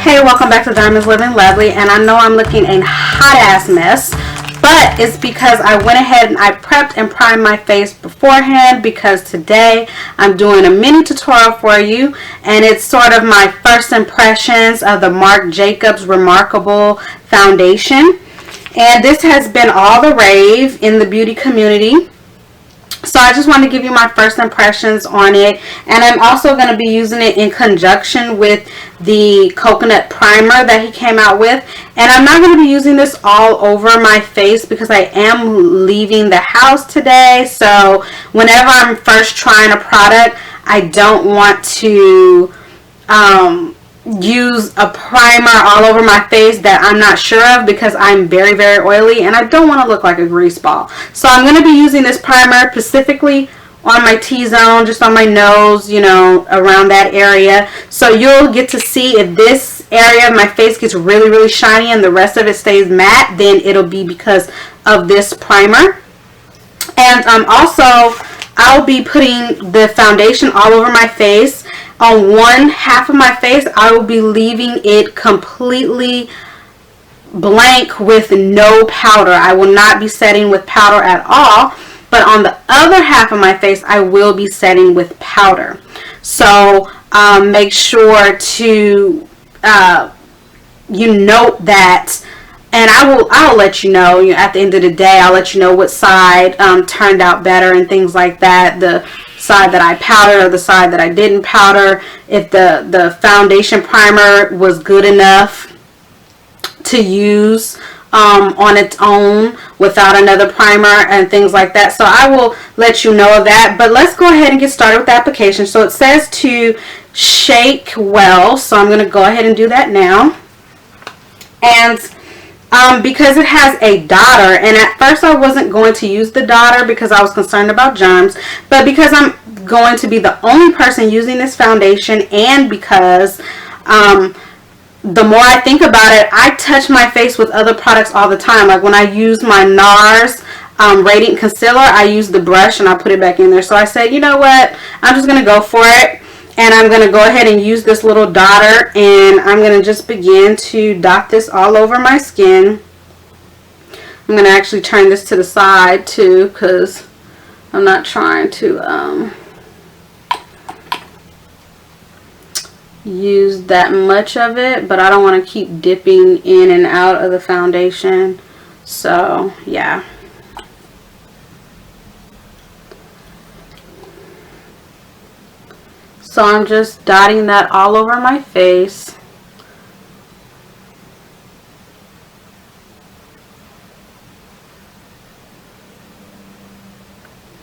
Hey, welcome back to Diamonds Living Lovely, and I know I'm looking a hot ass mess, but it's because I went ahead and I prepped and primed my face beforehand, because today I'm doing a mini tutorial for you, and it's sort of my first impressions of the Marc Jacobs Remarkable foundation. And this has been all the rave in the beauty community. So I just want to give you my first impressions on it, and I'm also going to be using it in conjunction with the coconut primer that he came out with. And I'm not going to be using this all over my face because I am leaving the house today. So whenever I'm first trying a product, I don't want to use a primer all over my face that I'm not sure of, because I'm very oily and I don't want to look like a grease ball. So I'm going to be using this primer specifically on my T-zone, just on my nose, you know, around that area. So you'll get to see if this area of my face gets really shiny and the rest of it stays matte, then it'll be because of this primer. And also I'll be putting the foundation all over my face. On one half of my face, I will be leaving it completely blank with no powder. I will not be setting with powder at all. But on the other half of my face, I will be setting with powder. So make sure to you note that. And I'll let you know, at the end of the day, I'll let you know what side turned out better and things like that. The side that I powdered or the side that I didn't powder. If the foundation primer was good enough to use on its own without another primer and things like that. So I will let you know of that. But let's go ahead and get started with the application. So it says to shake well. So I'm going to go ahead and do that now. And because it has a daughter, and at first I wasn't going to use the daughter because I was concerned about germs, but because I'm going to be the only person using this foundation, and because the more I think about it, I touch my face with other products all the time. Like when I use my NARS Radiant Concealer, I use the brush and I put it back in there. So I said, you know what, I'm just going to go for it. And I'm going to go ahead and use this little dotter, and I'm going to just begin to dot this all over my skin. I'm going to actually turn this to the side too, because I'm not trying to use that much of it, but I don't want to keep dipping in and out of the foundation. So yeah. So I'm just dotting that all over my face.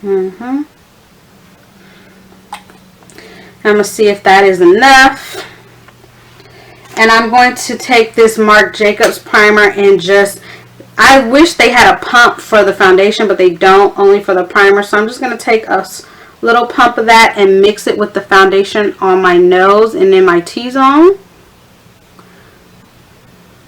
I'm going to see if that is enough. And I'm going to take this Marc Jacobs primer and just, I wish they had a pump for the foundation, but they don't, only for the primer. So I'm just going to take a little pump of that and mix it with the foundation on my nose and in my T-zone,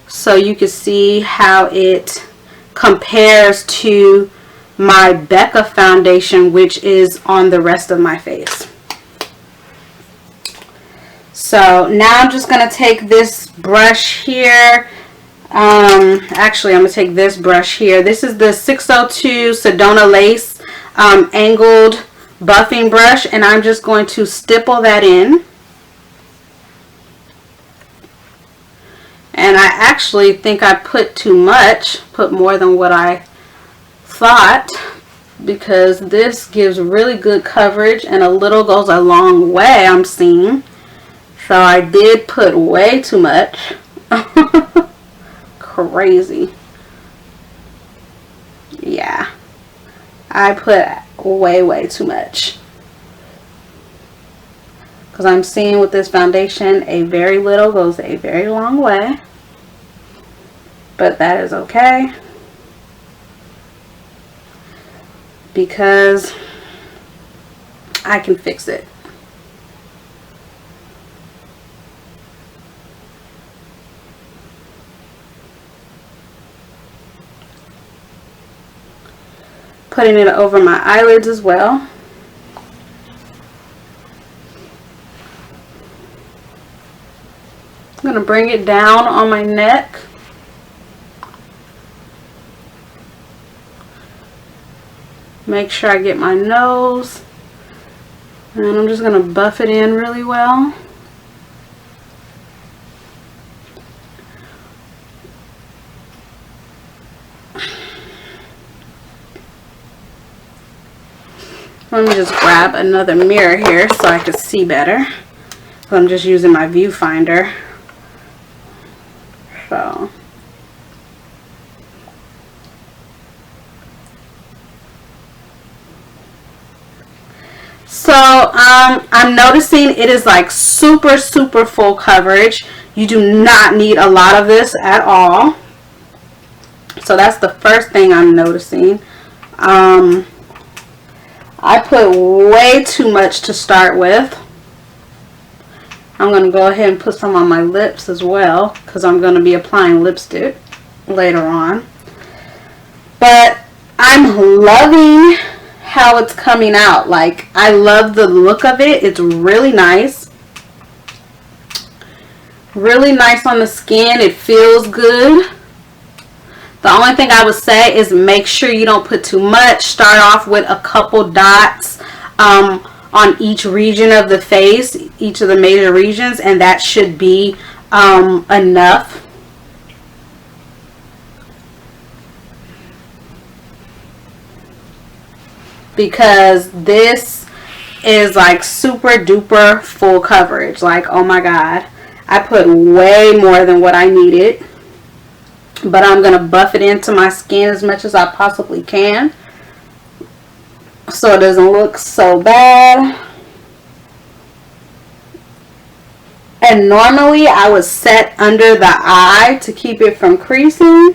so you can see how it compares to my Becca foundation, which is on the rest of my face. So now I'm just going to take this brush here. Actually, I'm going to take this brush here. This is the 602 Sedona Lace angled buffing brush, and I'm just going to stipple that in. And I actually think I put too much, put more than what I thought, because this gives really good coverage, and a little goes a long way, I'm seeing. So I did put way too much. Crazy. Yeah, I put way too much, because I'm seeing with this foundation a very little goes a very long way, but that is okay, because I can fix it. Putting it over my eyelids as well. I'm going to bring it down on my neck. Make sure I get my nose. And I'm just going to buff it in really well. Let me just grab another mirror here so I can see better. I'm just using my viewfinder. So I'm noticing it is like super full coverage. You do not need a lot of this at all. So that's the first thing I'm noticing. I put way too much to start with. I'm going to go ahead and put some on my lips as well, because I'm going to be applying lipstick later on. But I'm loving how it's coming out. Like, I love the look of it. It's really nice. Really nice on the skin. It feels good. The only thing I would say is make sure you don't put too much. Start off with a couple dots on each region of the face, each of the major regions, and that should be enough. Because this is like super duper full coverage. Like, oh my god, I put way more than what I needed. But I'm going to buff it into my skin as much as I possibly can, so it doesn't look so bad. And normally I would set under the eye to keep it from creasing.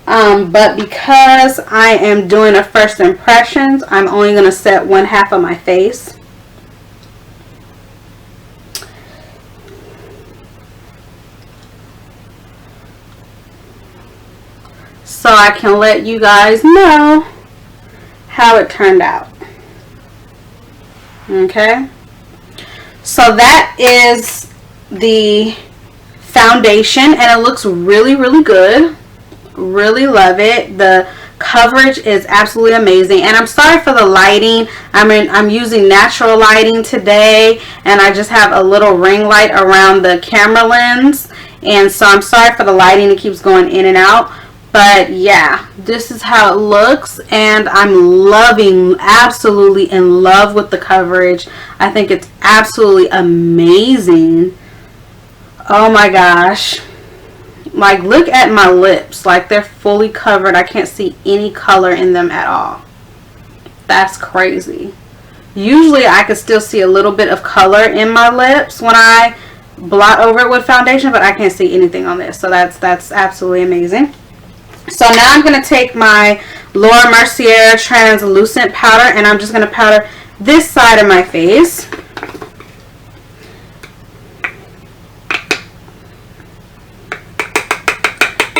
But because I am doing a first impressions, I'm only going to set one half of my face. So I can let you guys know how it turned out. Okay. So that is the foundation, and it looks really good. Really love it. The coverage is absolutely amazing, and I'm sorry for the lighting. I'm using natural lighting today, and I just have a little ring light around the camera lens, and so I'm sorry for the lighting. It keeps going in and out. But yeah, this is how it looks, and I'm loving, absolutely in love with the coverage. I think it's absolutely amazing. Oh my gosh. Like, look at my lips. Like, they're fully covered. I can't see any color in them at all. That's crazy. Usually I could still see a little bit of color in my lips when I blot over it with foundation, but I can't see anything on this. So that's absolutely amazing. So now I'm going to take my Laura Mercier translucent powder, and I'm just going to powder this side of my face.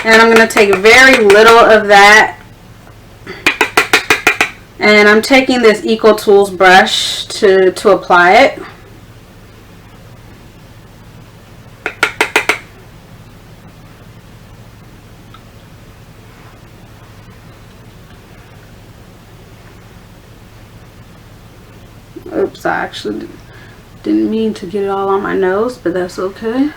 And I'm going to take very little of that. And I'm taking this Eco Tools brush to apply it. Oops, I actually didn't mean to get it all on my nose, but that's okay.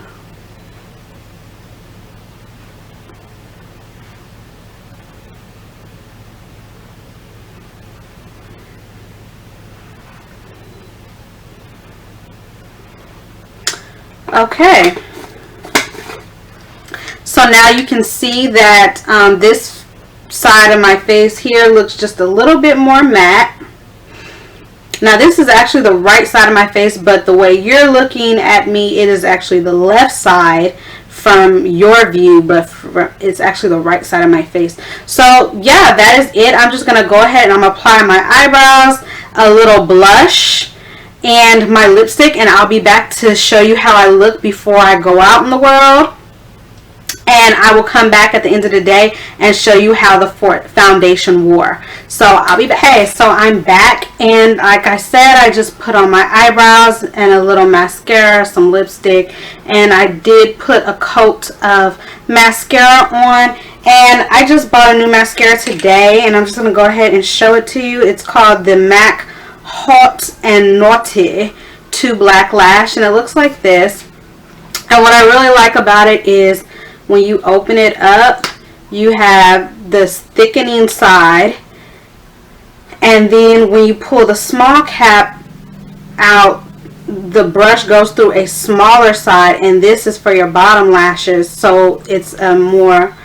Okay. So now you can see that this side of my face here looks just a little bit more matte. Now this is actually the right side of my face, but the way you're looking at me, it is actually the left side from your view, but it's actually the right side of my face. So yeah, that is it. I'm just going to go ahead and I'm going to apply my eyebrows, a little blush, and my lipstick, and I'll be back to show you how I look before I go out in the world. and I will come back at the end of the day and show you how the foundation wore. So I'll be back. Hey, so I'm back, and like I said, I just put on my eyebrows and a little mascara, some lipstick, and I did put a coat of mascara on. And I just bought a new mascara today, and I'm just going to go ahead and show it to you. It's called the MAC Hot and Naughty 2 Black Lash, and it looks like this. And what I really like about it is when you open it up, you have this thickening side, and then when you pull the small cap out, the brush goes through a smaller side, and this is for your bottom lashes, so it's a more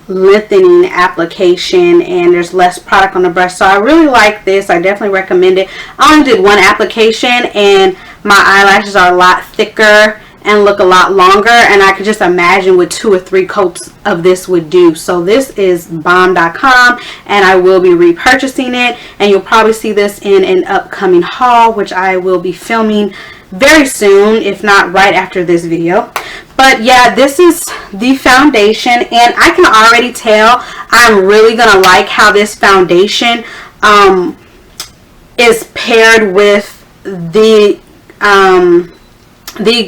lengthening application, and there's less product on the brush. So I really like this. I definitely recommend it. I only did one application, and my eyelashes are a lot thicker and look a lot longer, and I could just imagine what 2 or 3 coats of this would do. So this is bomb.com, and I will be repurchasing it, and you'll probably see this in an upcoming haul, which I will be filming very soon, if not right after this video. But yeah, this is the foundation, and I can already tell I'm really gonna like how this foundation is paired with the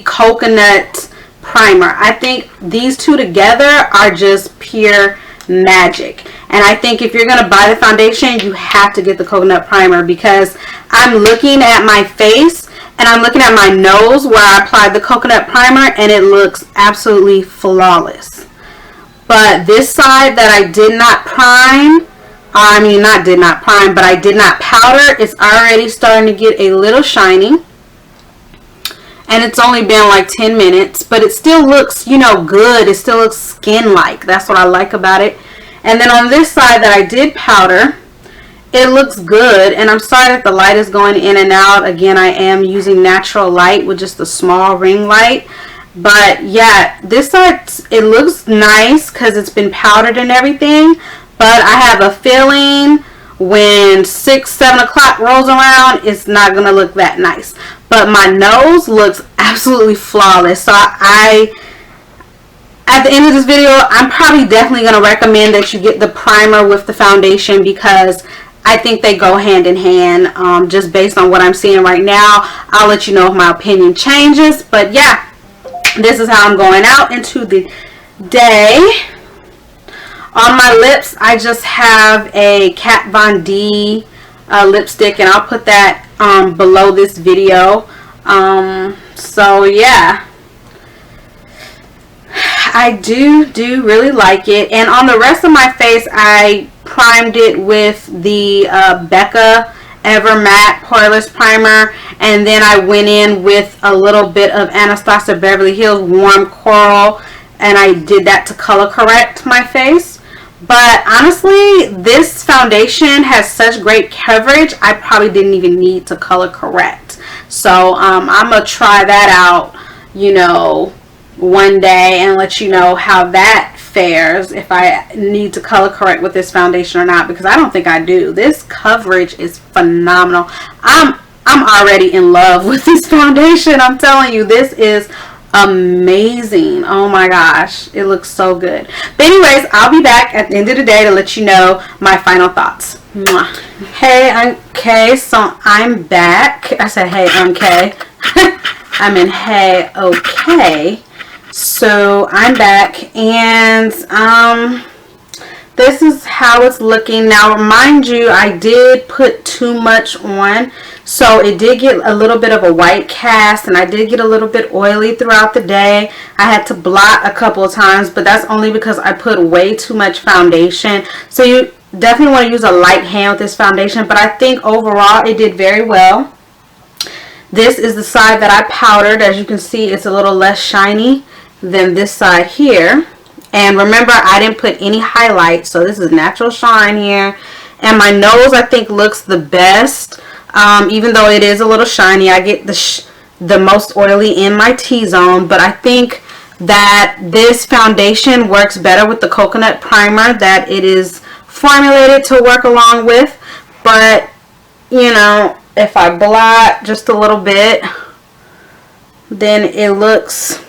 coconut primer. I think these two together are just pure magic. And I think if you're gonna buy the foundation, you have to get the coconut primer, because I'm looking at my face and I'm looking at my nose where I applied the coconut primer, and it looks absolutely flawless. But this side that I did not prime, I mean not did not prime, but I did not powder, it's already starting to get a little shiny. And it's only been like 10 minutes, but it still looks, you know, good. It still looks skin-like. That's what I like about it. And then on this side that I did powder, it looks good. And I'm sorry that the light is going in and out. Again, I am using natural light with just a small ring light. But yeah, this side, it looks nice because it's been powdered and everything. But I have a feeling when 6, 7 o'clock rolls around, it's not going to look that nice. But my nose looks absolutely flawless. So at the end of this video, I'm probably definitely going to recommend that you get the primer with the foundation, because I think they go hand in hand, just based on what I'm seeing right now. I'll let you know if my opinion changes. But yeah, this is how I'm going out into the day. On my lips, I just have a Kat Von D lipstick, and I'll put that below this video. So yeah, I do really like it. And on the rest of my face, I primed it with the Becca Ever Matte Poreless Primer, and then I went in with a little bit of Anastasia Beverly Hills Warm Coral, and I did that to color correct my face. But honestly, this foundation has such great coverage, I probably didn't even need to color correct. So I'm going to try that out, you know, one day and let you know how that fares, if I need to color correct with this foundation or not, because I don't think I do. This coverage is phenomenal. I'm already in love with this foundation. I'm telling you, this is amazing. Oh my gosh, it looks so good. But anyways, I'll be back at the end of the day to let you know my final thoughts. Mwah. Hey, I'm Kay. So I'm back. I said hey, I'm Kay. I'm in hey, okay. So I'm back, and this is how it's looking now. Mind you, I did put too much on, so it did get a little bit of a white cast, and I did get a little bit oily throughout the day. I had to blot a couple of times, but that's only because I put way too much foundation. So you definitely want to use a light hand with this foundation, but I think overall it did very well. This is the side that I powdered. As you can see, it's a little less shiny than this side here. And remember, I didn't put any highlight, so this is natural shine here. And my nose, I think, looks the best. Even though it is a little shiny, I get the most oily in my T-zone. But I think that this foundation works better with the coconut primer that it is formulated to work along with. But, you know, if I blot just a little bit, then it looks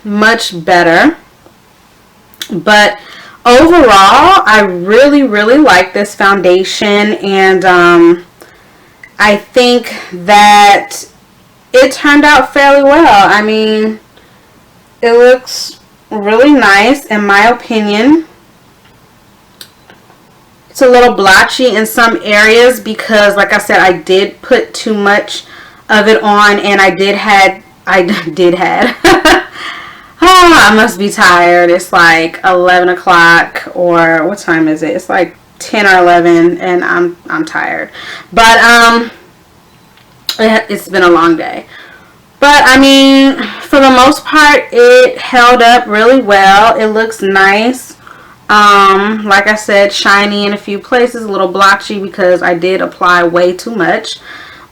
much better. But overall, I really, really like this foundation, and I think that it turned out fairly well. I mean, it looks really nice in my opinion. It's a little blotchy in some areas because, like I said, I did put too much of it on, and I did had oh, I must be tired. It's like 11 o'clock, or what time is it? It's like 10 or 11, and I'm tired. But it's been a long day. But I mean, for the most part, it held up really well. It looks nice. Like I said, shiny in a few places, a little blotchy because I did apply way too much.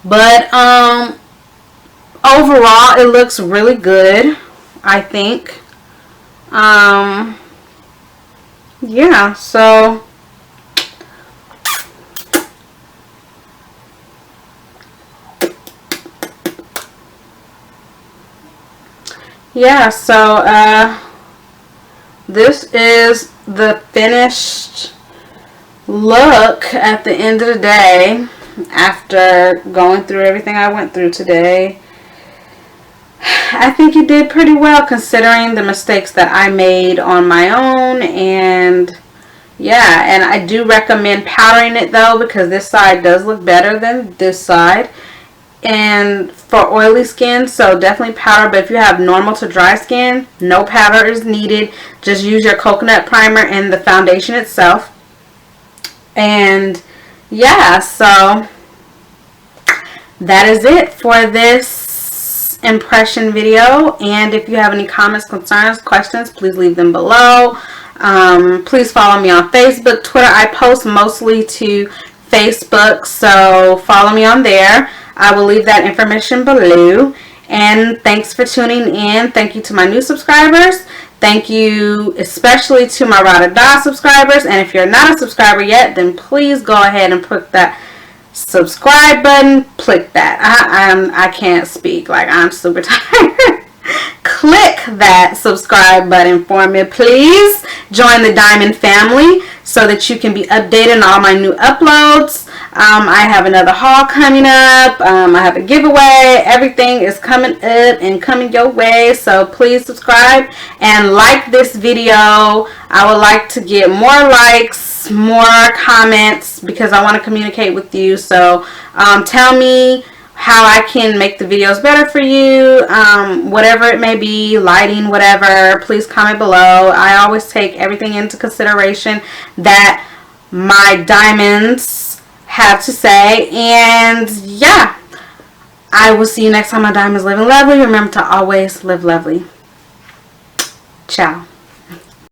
But overall, it looks really good, I think. Yeah, so this is the finished look at the end of the day after going through everything I went through today. I think you did pretty well considering the mistakes that I made on my own, and yeah, and I do recommend powdering it though, because this side does look better than this side and for oily skin, so definitely powder. But if you have normal to dry skin, no powder is needed. Just use your coconut primer and the foundation itself. And yeah, so that is it for this impression video. And if you have any comments, concerns, questions, please leave them below. Please follow me on Facebook, Twitter. I post mostly to Facebook, so follow me on there. I will leave that information below. And thanks for tuning in. Thank you to my new subscribers. Thank you especially to my Ride or Die subscribers. And if you're not a subscriber yet, then please go ahead and put that subscribe button. Click that. I can't speak. Like, I'm super tired. Click that subscribe button for me, please. Join the Diamond family so that you can be updated on all my new uploads. I have another haul coming up. I have a giveaway. Everything is coming up and coming your way. So please subscribe and like this video. I would like to get more likes, more comments, because I want to communicate with you. So tell me how I can make the videos better for you, whatever it may be, lighting, whatever. Please comment below. I always take everything into consideration that my diamonds have to say. And yeah, I will see you next time on Diamonds Living Lovely. Remember to always live lovely. Ciao.